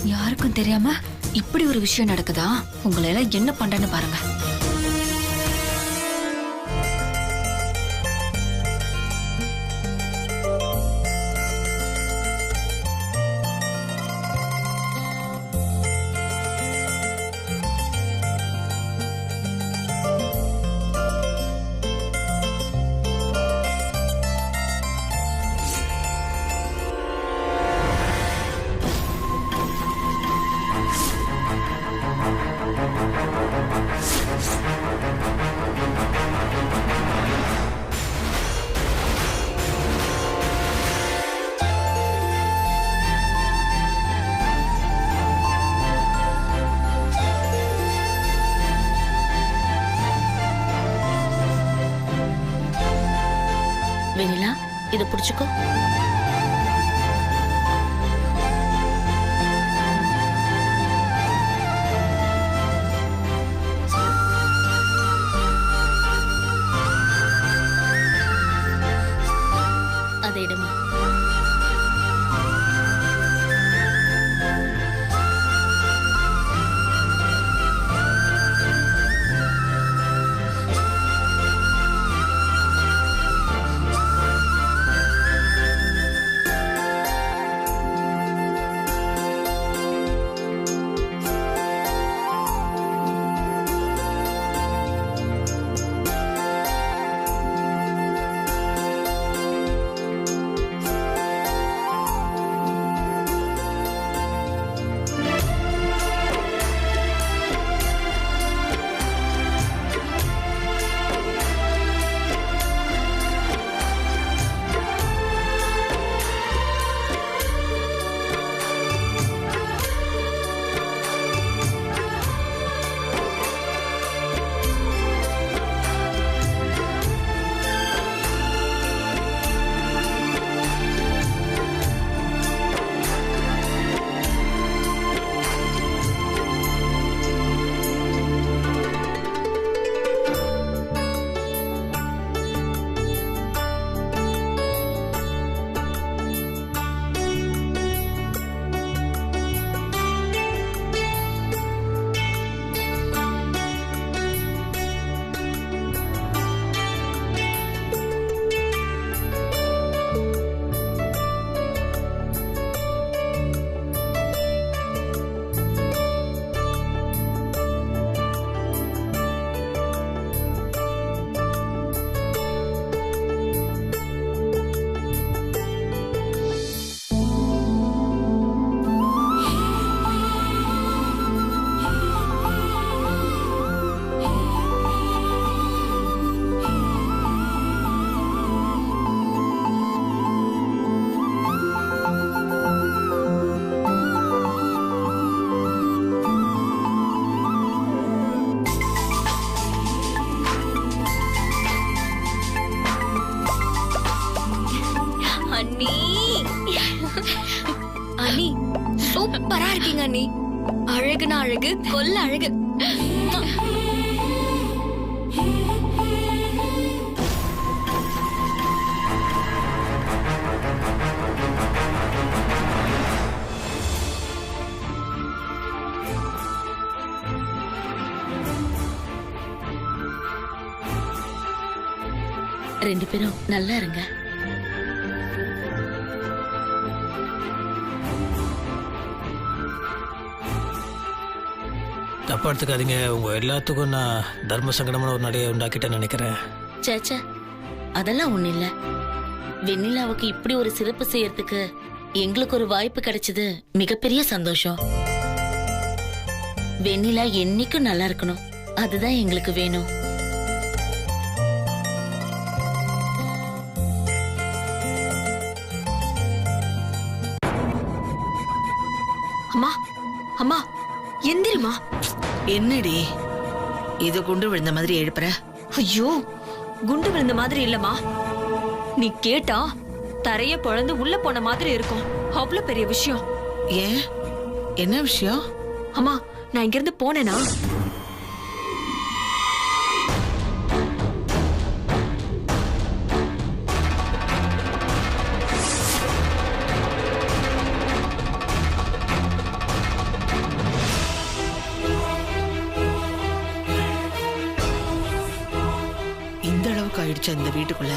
யாருக்கும் தெரியாம இப்படி ஒரு விஷயம் நடக்குதா? உங்களை எல்லாம் என்ன பண்றேன்னு பாருங்க. வெண்ணிலா, இத புடிச்சுக்கோ. அதை இடமா. அண்ணி சூப்பரா இருக்கீங்க அண்ணி. அழகுனா அழகு, கொல்ல அழகு. ரெண்டு பேரும் நல்லா இருங்க. தப்பா எடுத்துக்காதீங்க. உங்க எல்லாத்துக்கும் நான் தர்ம சங்கடமான ஒரு நடையை உண்டாக்கிட்டேன்னு நினைக்கிறேன். சேச்சா, அதெல்லாம் ஒண்ணு இல்ல. வெண்ணிலாவுக்கு இப்படி ஒரு சிறப்பு செய்யறதுக்கு எங்களுக்கு ஒரு வாய்ப்பு கிடைச்சது மிகப்பெரிய சந்தோஷம். வெண்ணிலா என்னைக்கும் நல்லா இருக்கணும், அதுதான் எங்களுக்கு வேணும். அம்மா அம்மா எந்திரிமா. என்னடி இது குண்டு விழுந்த மாதிரி எழுப்புற? ஐயோ, குண்டு விழுந்த மாதிரி இல்லம்மா. நீ கேட்டா தரைய பொழந்து உள்ள போன மாதிரி இருக்கும். அவ்வளவு பெரிய விஷயம். ஏன், என்ன விஷயம்? அம்மா, நான் இங்க இருந்து போனேனா ஆரம்பிச்ச இந்த வீட்டுக்குள்ள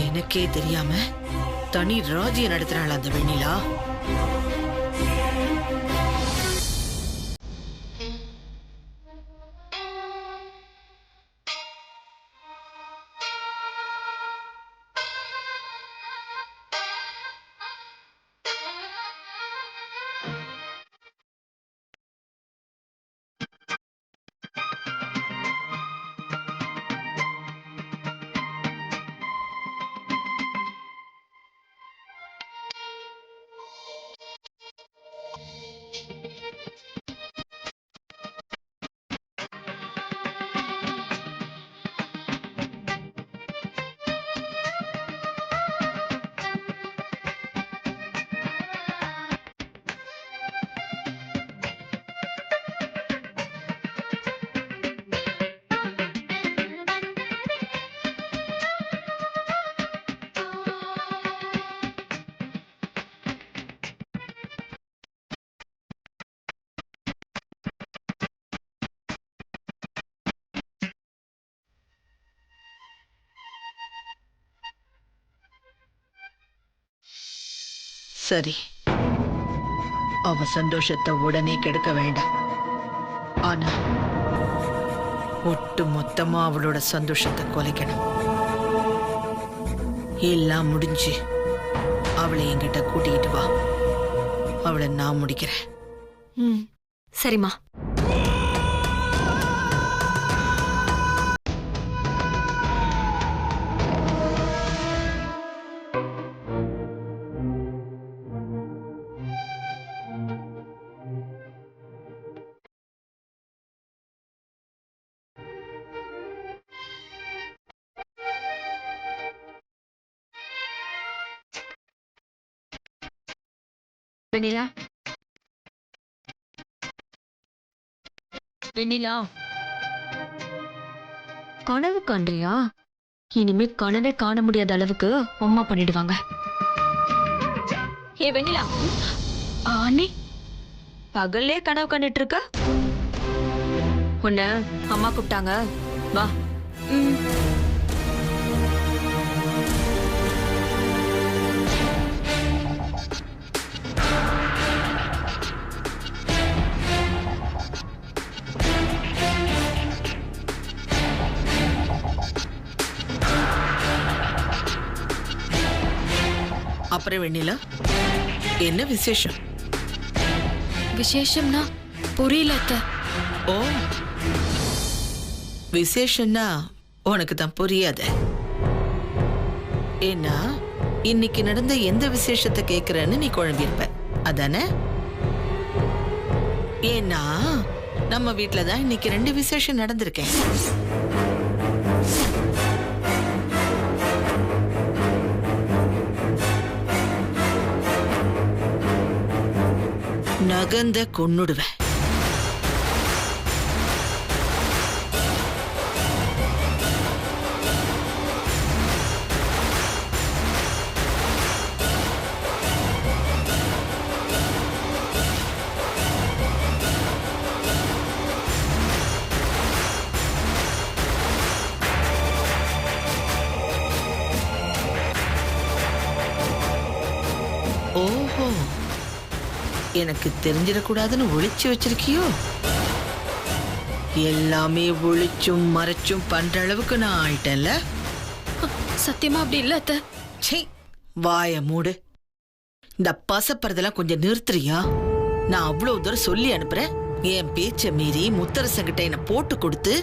எனக்கே தெரியாம தனி ராஜ்யம் நடத்துறாள் அந்த வெண்ணிலா. சரி, அவ சந்தோஷத்தை உடனே கெடுக்க வேண்டாம். ஆனா ஒட்டு மொத்தமா அவளோட சந்தோஷத்தை கொலைக்கணும். எல்லாம் முடிஞ்சு அவளை என்கிட்ட கூட்டிக்கிட்டு வா. அவளை நான் முடிக்கிறேன். சரிம்மா. வெண்ணிலா, வெண்ணிலா, கனவு காண்றியா? இனிமே கனவே காண முடியாத அளவுக்கு அம்மா பண்ணிடுவாங்க. ஏ வெண்ணிலா, நீ பகல்லே கனவு கண்டுட்டு இருக்க? உன்ன அம்மா கூப்பிட்டாங்க, வா. அப்புறம் வெண்ணிலா, என்ன விசேஷம்? விசேஷம்னா புரியல அத்தை. ஓ, விசேஷம்னா உனக்கு தான் புரியாத. ஏன்னா இன்னைக்கு நடந்த எந்த விசேஷத்தை கேக்குறன்னு நீ குழம்பியிருப்ப, அதானே? ஏன்னா நம்ம வீட்டுல தான் இன்னைக்கு 2 விசேஷம் நடந்திருக்கேன். நகந்த கொன்னுடுவேன். ஓஹோ, எனக்கு தெரிஞ்சிடக்கூடாதுன்னு ஒளிச்சு வச்சிருக்கியோ? எல்லாமே ஒளிச்சும் மறைச்சும் பண்ற அளவுக்கு நான் ஆயிட்டேன்ல. சத்தியமா அப்படி இல்ல அத்தை. சே, வாய மூடு. இந்த பசப்படுறதெல்லாம் கொஞ்சம் நிறுத்துறியா? நான் அவ்வளவு தூரம் சொல்லி அனுப்புறேன். என் பேச்ச மீறி முத்தரசங்கிட்ட என்ன போட்டு கொடுத்து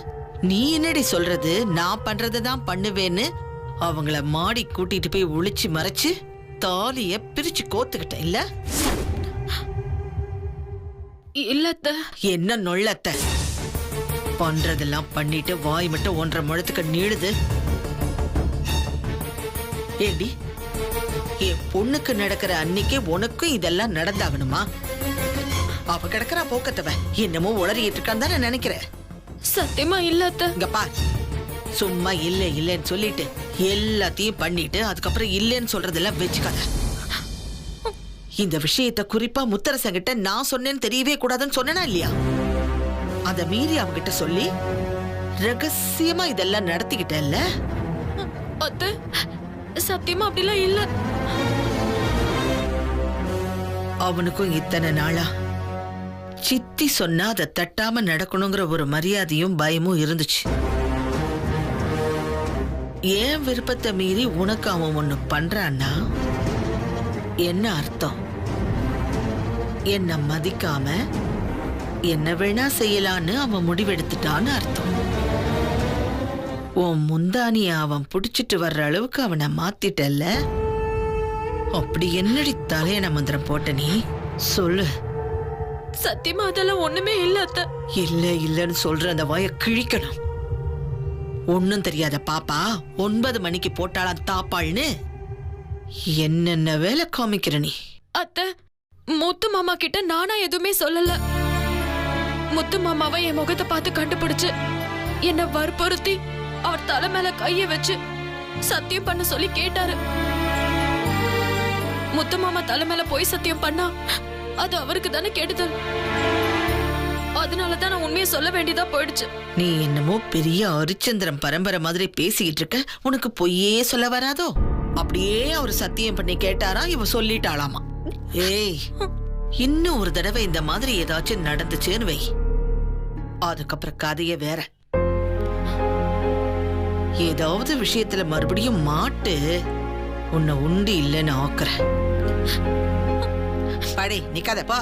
நீ என்னடி சொல்றது, நான் பண்றதான் பண்ணுவேன்னு அவங்கள மாடி கூட்டிட்டு போய் ஒளிச்சு மறைச்சு தாலிய பிரிச்சு கோத்துக்கிட்டேன் இல்ல? இல்லத்த. என்ன நொள்ளத்த? பண்றதெல்லாம் பண்ணிட்டு வாய் மட்டும் 1.5 முழத்துக்கு நீளுது. ஏண்டி, என் பொண்ணுக்கு நடக்கிற அன்னைக்கே உனக்கும் இதெல்லாம் நடந்தாகணுமா? அவ கிடக்குறா போக்கத்தவ என்னமோ உளறிட்டு இருக்கான்னு தானே நினைக்கிறேன். சத்தியமா இல்லத்த. இங்க பார், சும்மா இல்ல இல்லன்னு சொல்லிட்டு எல்லாத்தையும் பண்ணிட்டு அதுக்கப்புறம் இல்லன்னு சொல்றதெல்லாம் வச்சுக்காத. இந்த விஷயத்தை குறிப்பா முத்தரசங்கிட்ட நான் சொன்னேன்னு தெரியவே கூடாதுன்னு சொன்னா இல்லையா? அத மீறி அவங்கிட்ட சொல்லி ரகசியமா இதெல்லாம் நடத்திக்கிட்டல்ல. அத்தை சத்தியமா அப்படிலாம் இல்ல. அவனுக்கும் இத்தனை நாளா சித்தி சொன்னா அதை தட்டாம நடக்கணுங்கிற ஒரு மரியாதையும் பயமும் இருந்துச்சு. ஏன் விருப்பத்தை மீறி உனக்கு அவன் ஒண்ணு பண்றான்னா என்ன அர்த்தம்? என்ன மதிக்காம என்ன வேணா செய்யலான்னு அவன் முடிவெடுத்துட்டான்னு அர்த்தம். உன் முந்தானிய அவன் புடிச்சிட்டு வர்ற அளவுக்கு அவனை மாத்திட்டல்ல. அப்படி என்னடி தலையண மந்திரம் போட்ட நீ சொல்லு. சத்தியமா அதெல்லாம் ஒண்ணுமே இல்ல அத்தை. இல்ல இல்லன்னு சொல்ற அந்த வாய கிழிக்கணும். ஒண்ணும் தெரியாத பாப்பா 9 மணிக்கு போட்டாலாம் தாப்பாள்னு என்னென்ன வேலை காமிக்கிற நீ. அத்தை முத்து மாமா கிட்ட நானா எதுவுமே சொல்லல. முத்து மாமாவை என் முகத்தை பார்த்து கண்டுபிடிச்சு என்ன வற்புறுத்தி அவர் தலை மேல கைய வச்சு சத்தியம் பண்ண சொல்லி கேட்டாரு. முத்து மாமா தலை மேல போய் சத்தியம் பண்ணா அது அவருக்கு தானே கெடுதல். அதனாலதான் நான் உண்மையை சொல்ல வேண்டியதா போயிடுச்சு. நீ என்னமோ பெரிய அரிச்சந்திரம் பரம்பரை மாதிரி பேசிக்கிட்டு இருக்க. உனக்கு பொய்யே சொல்ல வராதோ? அப்படியே அவர் சத்தியம் பண்ணி கேட்டாரா இவ சொல்லிட்டாளாமா. ஏய், இன்னும் ஒரு தடவை இந்த மாதிரி ஏதாச்சும் நடந்துச்சுன்னு வை, அதுக்கப்புறம் கதைய வேற. ஏதாவது விஷயத்துல மறுபடியும் மாட்டு உன்னை உண்டு இல்லைன்னு ஆக்குற. படி நிக்காதப்பா.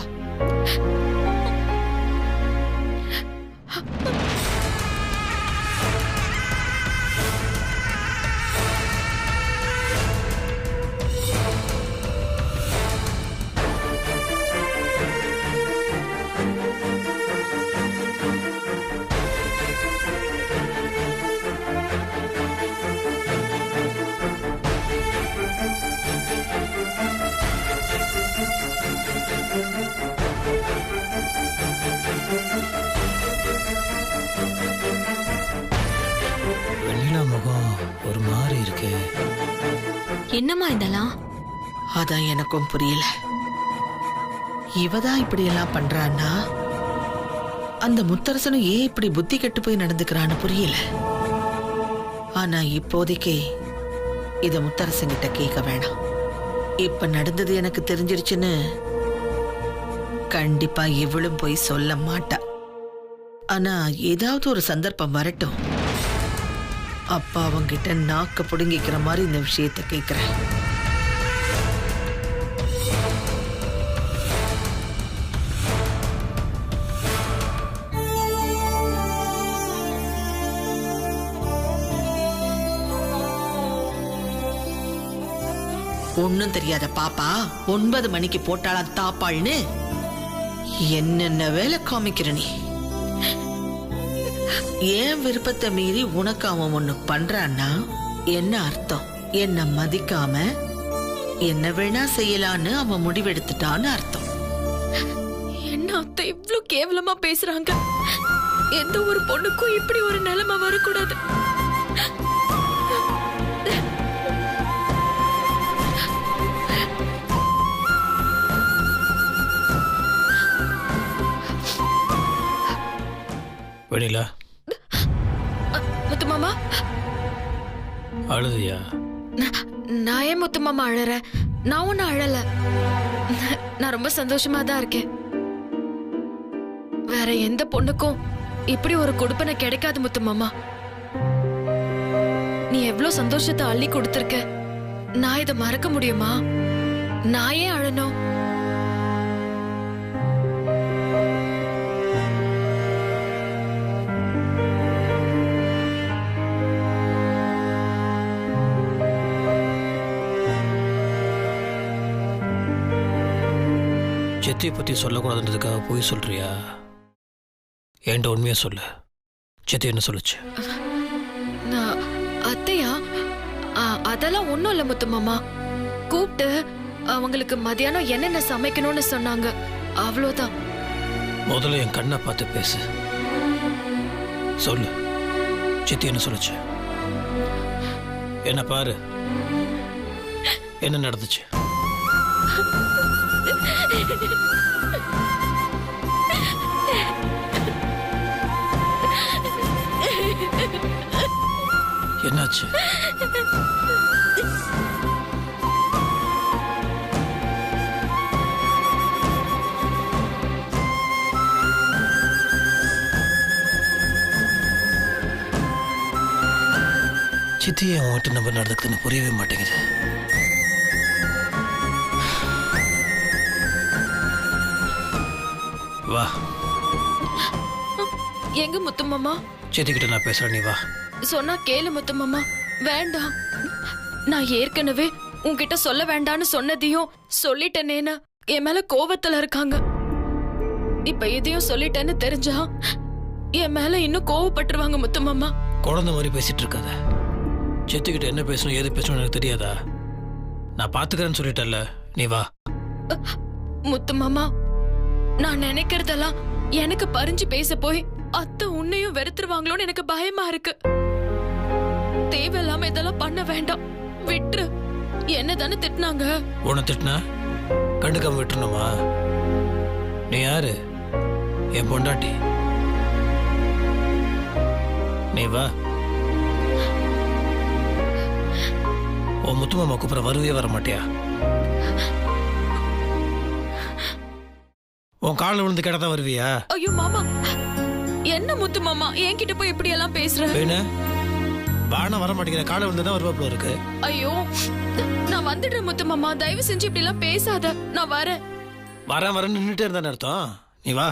வெண்ணிலா முகம் ஒரு மாதிரி இருக்கு. என்னம்மா இதெல்லாம்? அதான் எனக்கும் புரியல. இவதான் இப்படி எல்லாம் பண்றான்னா அந்த முத்தரசனும் ஏன் இப்படி புத்தி கெட்டு போய் நடந்துக்கிறான்னு புரியல. ஆனா இப்போதைக்கு இத முத்தரசன் கிட்ட கேட்க வேணாம். இப்ப நடந்தது எனக்கு தெரிஞ்சிருச்சுன்னு கண்டிப்பா இவளும் போய் சொல்ல மாட்டா. ஆனா ஏதாவது ஒரு சந்தர்ப்பம் வரட்டும், அப்பா அவங்கிட்ட நாக்க புடுங்கிக்கிற மாதிரி இந்த விஷயத்தை கேட்கிறேன். ஒண்ணும் தெரியாத பாப்பா 9 மணிக்கு போட்டாலாம் தாப்பாள்னு என்னென்ன வேலை காமிக்கிற நீ. ஏன் விருப்பத்தை மீறி உனக்கு அவன் ஒண்ணு பண்றான்னா என்ன அர்த்தம்? என்ன மதிக்காம என்ன வேணா செய்யலான்னு அவன் முடிவெடுத்துட்டான்னு அர்த்தம். என்ன அத்தை இவ்ளோ கேவலமா பேசுறாங்க? எந்த ஒரு பொண்ணுக்கும் இப்படி ஒரு நிலைமை வரக்கூடாது. வெண்ணிலா, முத்து மாமா அழுதியா? நான் ஏன் முத்து மாமா அழறேன்? நான் ஒன்னும் அழல. நான் ரொம்ப சந்தோஷமா தான் இருக்கேன். வேற எந்த பொண்ணுக்கும் இப்படி ஒரு கொடுப்பனை கிடைக்காது முத்து மாமா. நீ எவ்வளவு சந்தோஷத்தை அள்ளி கொடுத்திருக்க. நான் இதை மறக்க முடியுமா? நான் ஏன் அழணும்? சித்தியை பற்றி சொல்லக்கூடாதுன்றதுக்காக போய் சொல்றியா? என்கிட்ட உண்மையா சொல்லு. சித்தி என்ன சொல்லுச்சு? அத்தையா, அதெல்லாம் ஒண்ணும் இல்ல முத்து மாமா. கூப்பிட்டு அவங்களுக்கு மதியானம் என்னென்ன சமைக்கணும்னு சொன்னாங்க, அவ்வளவுதான். முதல்ல என் கண்ணை பார்த்து பேசு. சொல்லு, சித்தி என்ன சொல்லுச்சு? என்ன பாரு, என்ன நடந்துச்சு? என்னாச்சு? சித்தி என் உன்கிட்ட நம்பர் நடந்துக்குதுன்னு புரியவே மாட்டேங்குது. வா எங்க முத்து மாமா? சித்திக்கிட்ட நான் பேசுறேன், நீ வா. சொன்னா கேளு முத்து மாமா. வேண்டாம், நான் ஏற்கனவே உன்கிட்ட சொல்ல வேண்டான்னு சொன்னதையும் சொல்லிட்டேனேன்னு என் மேல கோவத்துல இருக்காங்க. இப்ப இதையும் சொல்லிட்டேன்னு தெரிஞ்சா என் மேல இன்னும் கோவப்பட்டுருவாங்க முத்து மாமா. குழந்தை மாதிரி பேசிட்டு இருக்காத. சித்திக்கிட்ட என்ன பேசணும் ஏது பேசணும் எனக்கு தெரியாதா? நான் பாத்துக்கிறேன்னு சொல்லிட்டேன்ல, நீ வா. முத்து மாமா, நான் நினைக்கிறதெல்லாம் எனக்கு பறிஞ்சு பேச போய் அத்தை உன்னையும் வெறுத்துருவாங்களோன்னு எனக்கு பயமா இருக்கு. தேவையில்லாம இதெல்லாம் பண்ண வேண்டாம், விட்டுரு. என்னதானே திட்டினாங்க. உன்னை திட்டினா கண்டுக்காம விட்டுணுமா? நீ யாரு? என் பொண்டாட்டி. நீ வா. உன் முத்து மாமா கூப்பிட வருவே வர மாட்டியா? உன் காலில் விழுந்து கேட்டதான் வருவியா? ஐயோ மாமா, என்ன முத்து மாமா என்கிட்ட போய் இப்படி எல்லாம் பேசுற? வானா வர மாட்டேங்கிற, காலை விழுந்துதான் வருவாப்புல இருக்கு. ஐயோ, நான் வந்துடுறேன் முத்து மாமா, தயவு செஞ்சு இப்படி எல்லாம் பேசாத. நான் வரேன். வரேன்னு நின்றுட்டே இருந்தான்னு அர்த்தம். நீ வா.